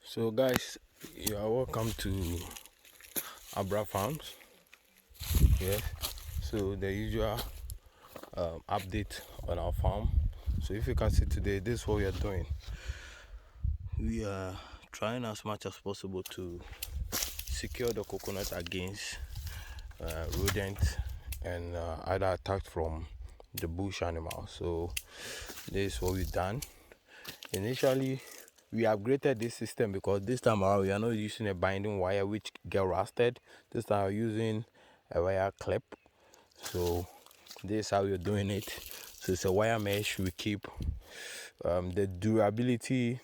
So guys, you are welcome to Abra Farms. Yes. So the usual update on our farm. So if you can see today, this is what we are doing. We are trying as much as possible to secure the coconut against rodent and other attacks from the bush animals. So this is what we've done. Initially, we upgraded this system because this time around we are not using a binding wire which get rusted. This time we're using a wire clip. So this is how we're doing it. So it's a wire mesh. We keep the durability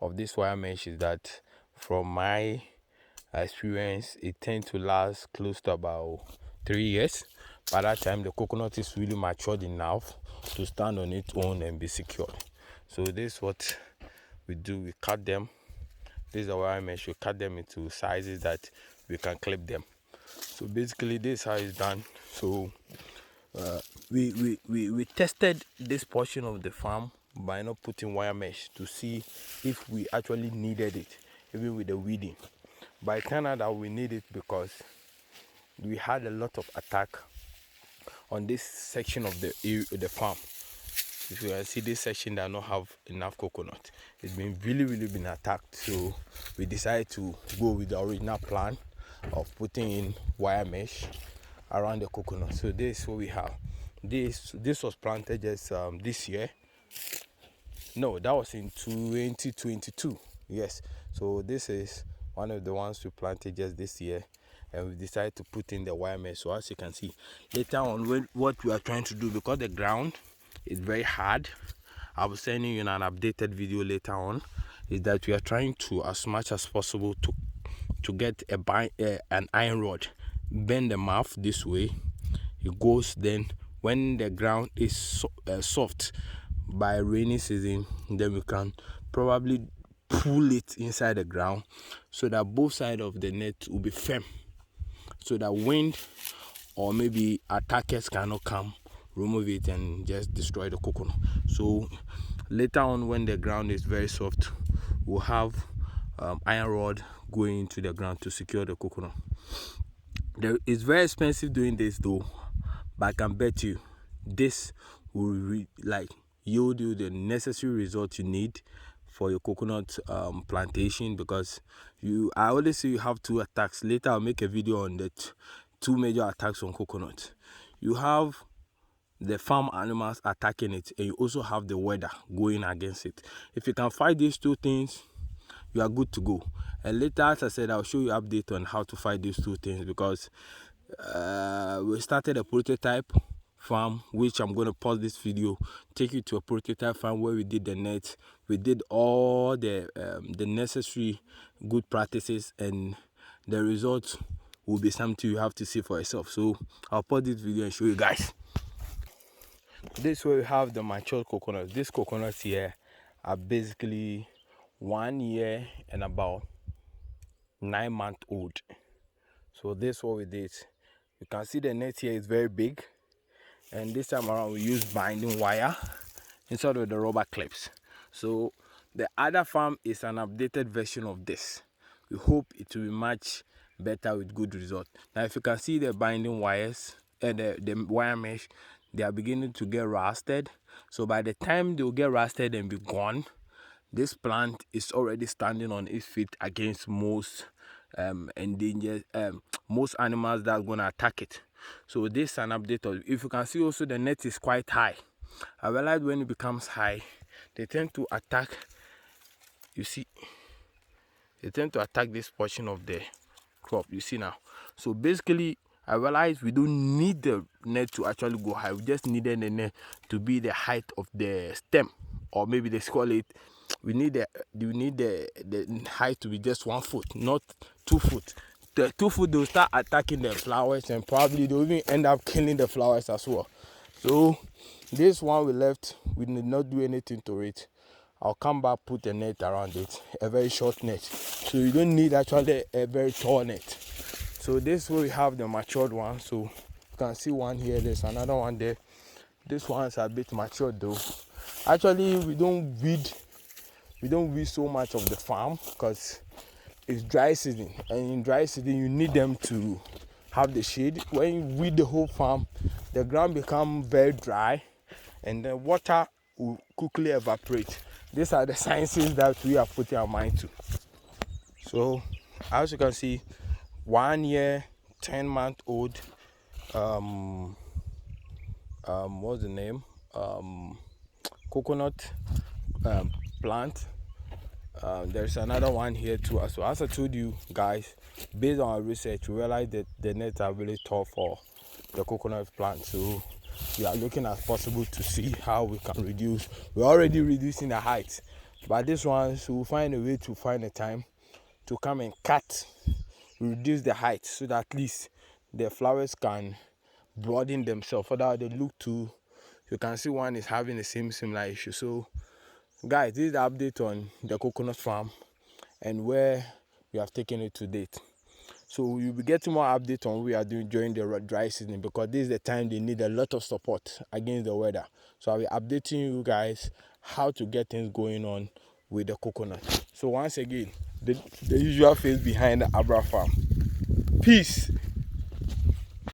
of this wire mesh is that from my experience it tends to last close to about 3 years. By that time the coconut is really matured enough to stand on its own and be secured. So this is what we do. We cut them. This is a wire mesh. We cut them into sizes that we can clip them. So basically this is how it's done. So we tested this portion of the farm by not putting wire mesh to see if we actually needed it, even with the weeding. But it turned out that we need it because we had a lot of attack on this section of the farm. If you can see this section that not have enough coconut, it's been really been attacked. So we decided to go with the original plan of putting in wire mesh around the coconut. So this is what we have. This was planted just this year. No, that was in 2022. Yes. So this is one of the ones we planted just this year, and we decided to put in the wire mesh. So as you can see later on, what we are trying to do, because the ground is very hard, I will send you in an updated video later on, is that we are trying to as much as possible to get an iron rod, bend the mouth this way. It goes, then when the ground is soft by rainy season, then we can probably pull it inside the ground so that both sides of the net will be firm, so that wind or maybe attackers cannot come, remove it and just destroy the coconut. So later on, when the ground is very soft, we'll have iron rod going into the ground to secure the coconut. It's very expensive doing this though, but I can bet you this will yield you the necessary result you need for your coconut plantation, because I always say you have two attacks. Later I'll make a video on the two major attacks on coconut. You have the farm animals attacking it, and you also have the weather going against it. If you can fight these two things, you are good to go. And later, as I said, I'll show you update on how to fight these two things, because we started a prototype farm, which I'm going to pause this video, take you to a prototype farm where we did the net, we did all the necessary good practices, and the results will be something you have to see for yourself. So I'll pause this video and show you guys. This is where we have the matured coconuts. These coconuts here are basically 1 year and about 9 months old. So this is what we did. You can see the net here is very big, and this time around we use binding wire instead of the rubber clips. So the other farm is an updated version of this. We hope it will be much better with good result. Now if you can see the binding wires and the wire mesh, they are beginning to get rusted. So by the time they will get rusted and be gone, this plant is already standing on its feet against most endangered most animals that are going to attack it. So this is an update of, if you can see also the net is quite high. I realized when it becomes high, they tend to attack, you see, they tend to attack this portion of the crop, you see now. So basically I realized we don't need the net to actually go high. We just needed the net to be the height of the stem, or maybe they call it, we need the height to be just 1 foot, not 2 foot. The 2 foot, they'll start attacking the flowers, and probably they'll even end up killing the flowers as well. So this one we left, we did not do anything to it. I'll come back, put a net around it, a very short net, so you don't need actually a very tall net. So this way we have the matured one. So you can see one here, there's another one there. This one's a bit matured though. Actually we don't weed we don't weed so much of the farm because it's dry season, and in dry season you need them to have the shade. When you weed the whole farm, the ground becomes very dry and the water will quickly evaporate. These are the sciences that we are putting our mind to. So as you can see, 1 year 10-month-old what's the name, coconut plant. There's another one here too. So as I told you guys, based on our research, we realized that the nets are really tough for the coconut plant. So we are looking as possible to see how we can reduce. We're already reducing the height, but this one, so we'll find a way to find a time to come and cut, reduce the height, so that at least the flowers can broaden themselves. Otherwise they look too, you can see one is having the similar issue. So guys, this is the update on the coconut farm and where we have taken it to date. So you'll be getting more updates on what we are doing during the dry season, because this is the time they need a lot of support against the weather. So I'll be updating you guys how to get things going on with the coconut. So once again, the usual face behind the Abra farm. Peace.